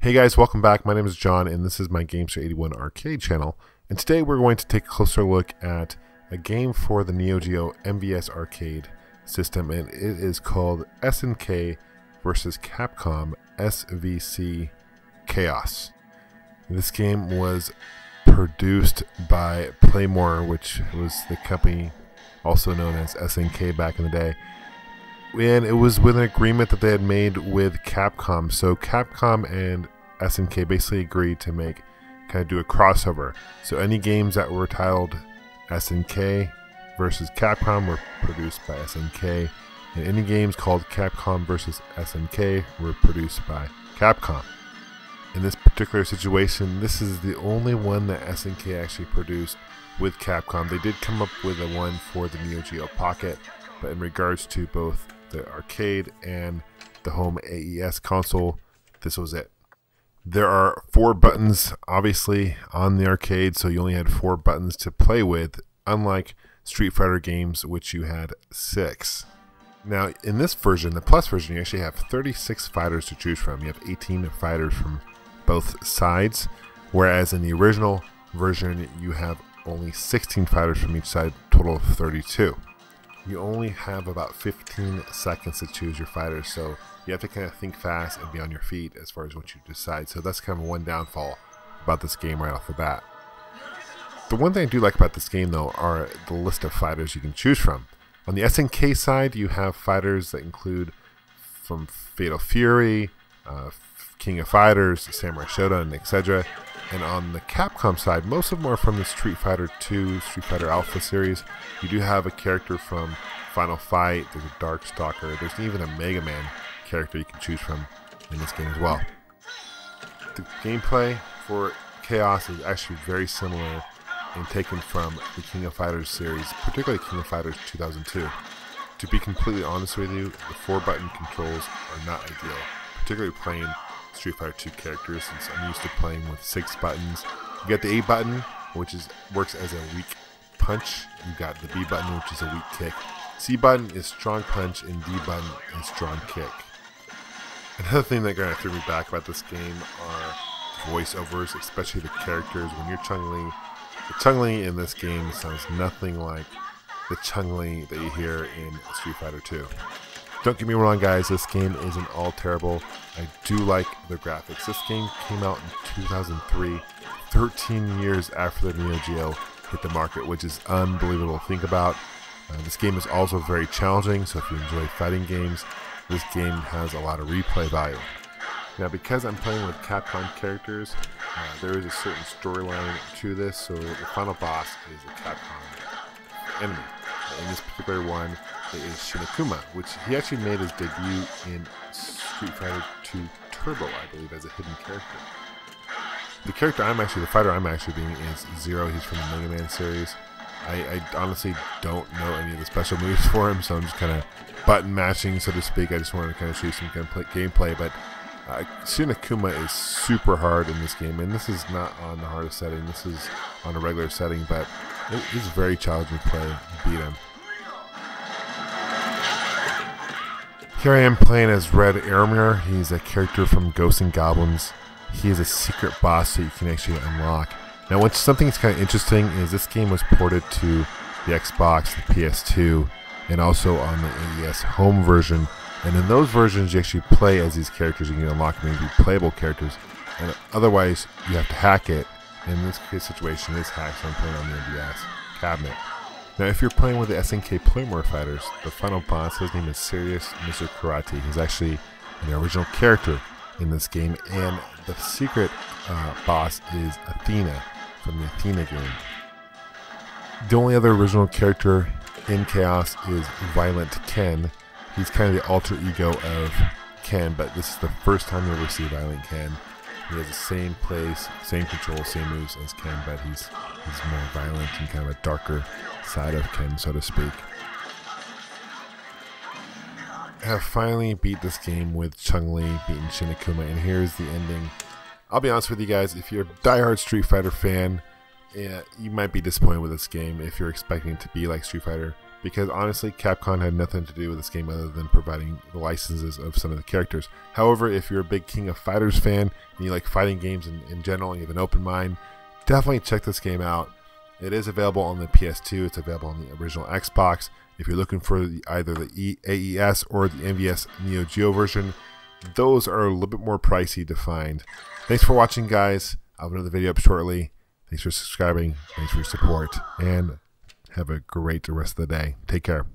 Hey guys, welcome back. My name is John and this is my Gamester81 arcade channel. And today we're going to take a closer look at a game for the Neo Geo MVS arcade system, and it is called SNK versus Capcom SVC Chaos. This game was produced by Playmore, which was the company also known as SNK back in the day. And it was with an agreement that they had made with Capcom. So Capcom and SNK basically agreed to do a crossover. So any games that were titled SNK versus Capcom were produced by SNK, and any games called Capcom versus SNK were produced by Capcom. In this particular situation, this is the only one that SNK actually produced with Capcom. They did come up with a one for the Neo Geo Pocket, but in regards to both the arcade and the home AES console, this was it. There are 4 buttons obviously on the arcade, so you only had 4 buttons to play with, unlike Street Fighter games which you had 6. Now in this version, the Plus version, you actually have 36 fighters to choose from. You have 18 fighters from both sides, whereas in the original version you have only 16 fighters from each side, total of 32. You only have about 15 seconds to choose your fighters, so you have to kind of think fast and be on your feet as far as what you decide. So that's kind of one downfall about this game right off the bat. The one thing I do like about this game though are the list of fighters you can choose from. On the SNK side, you have fighters that include from Fatal Fury, King of Fighters, Samurai Shodown, etc. And on the Capcom side, most of them are from the Street Fighter 2, Street Fighter Alpha series. You do have a character from Final Fight, there's a Darkstalker, there's even a Mega Man character you can choose from in this game as well. The gameplay for Chaos is actually very similar and taken from the King of Fighters series, particularly King of Fighters 2002. To be completely honest with you, the 4-button controls are not ideal, particularly playing Street Fighter 2 characters, since I'm used to playing with 6 buttons. You got the A button, which works as a weak punch. You got the B button, which is a weak kick. C button is strong punch, and D button is strong kick. Another thing that kind of threw me back about this game are voiceovers, especially the characters. When you're Chun-Li, the Chun-Li in this game sounds nothing like the Chun-Li that you hear in Street Fighter 2. Don't get me wrong guys, this game isn't all terrible. I do like the graphics. This game came out in 2003, 13 years after the Neo Geo hit the market, which is unbelievable to think about. This game is also very challenging, so if you enjoy fighting games, this game has a lot of replay value. Now because I'm playing with Capcom characters, there is a certain storyline to this, so the final boss is a Capcom enemy. In this particular one, it is Shinakuma, which he actually made his debut in Street Fighter 2 Turbo, I believe, as a hidden character. The fighter I'm actually being is Zero. He's from the Mega Man series. I honestly don't know any of the special moves for him, so I'm just kind of button matching, so to speak. I just wanted to kind of show you some gameplay, but Shinakuma is super hard in this game, and this is not on the hardest setting. This is on a regular setting, but it is very challenging to play, beat him. Here I am playing as Red Aramir. He's a character from Ghosts and Goblins. He is a secret boss that you can actually unlock. Now, something that's kind of interesting is this game was ported to the Xbox, the PS2, and also on the AES home version. And in those versions, you actually play as these characters. You can unlock maybe playable characters, and otherwise you have to hack it. In this situation, it is hacked, so I'm playing on the MVS cabinet. Now, if you're playing with the SNK Playmore fighters, the final boss, his name is Serious Mr. Karate. He's actually an original character in this game, and the secret boss is Athena from the Athena game. The only other original character in Chaos is Violent Ken. He's kind of the alter ego of Ken, but this is the first time you ever see Violent Ken. He has the same plays, same controls, same moves as Ken, but he's more violent and kind of a darker side of Ken, so to speak. I have finally beat this game with Chun-Li beating Shinakuma, and here's the ending. I'll be honest with you guys, if you're a diehard Street Fighter fan, you might be disappointed with this game if you're expecting it to be like Street Fighter. because honestly, Capcom had nothing to do with this game other than providing the licenses of some of the characters. However, if you're a big King of Fighters fan and you like fighting games in general and you have an open mind, definitely check this game out. It is available on the PS2. It's available on the original Xbox. If you're looking for either the AES or the AES Neo Geo version, those are a little bit more pricey to find. Thanks for watching, guys. I'll have another video up shortly. Thanks for subscribing. Thanks for your support. And have a great rest of the day. Take care.